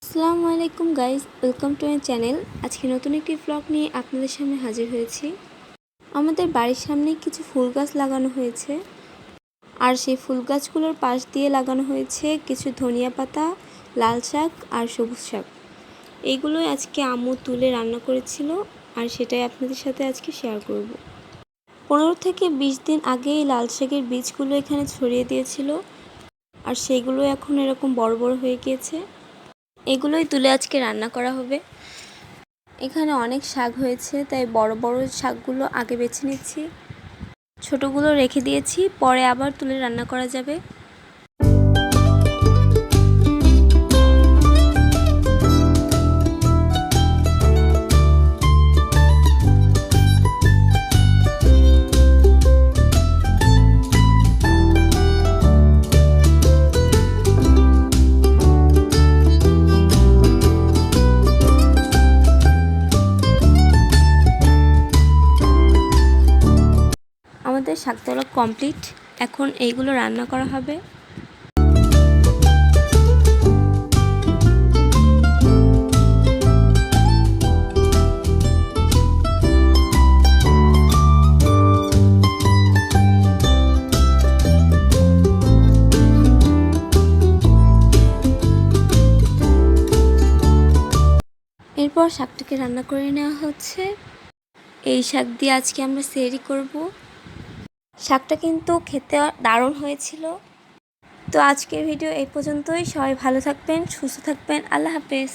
আসসালামু আলাইকুম guys, welcome to my channel. আজকে নতুন একটি ব্লগ নিয়ে আপনাদের সামনে হাজির হয়েছি। আমাদের বাড়ির সামনে কিছু ফুল গাছ লাগানো হয়েছে, আর সেই ফুল গাছগুলোর পাশ দিয়ে লাগানো হয়েছে কিছু ধনিয়া পাতা, লাল শাক আর সবুজ শাক। এইগুলোই আজকে আম্মু তুলে রান্না করেছিল, আর সেটাই আপনাদের সাথে আজকে শেয়ার করব। 15 থেকে 20 দিন আগে এই লাল শাকের বীজগুলো এখানে ছড়িয়ে দিয়েছিল, আর সেগুলো এখন এরকম বড় বড় হয়ে গিয়েছে। এগুলোই তুলে আজকে রান্না করা হবে। এখানে অনেক শাক হয়েছে, তাই বড় বড় শাকগুলো আগে বেছে নিচ্ছি, ছোটগুলো রেখে দিয়েছি, পরে আবার তুলে রান্না করা যাবে। আমাদের শাক তোলা কমপ্লিট, এখন এইগুলো রান্না করা হবে। এরপর শাকটাকে রান্না করে নেওয়া হচ্ছে। এই শাক দিয়ে আজকে আমরা সেহরি করব। শাকটা কিন্তু খেতে দারুণ হয়েছিল। তো আজকের ভিডিও এই পর্যন্তই। সবাই ভালো থাকবেন, সুস্থ থাকবেন। আল্লাহ হাফেজ।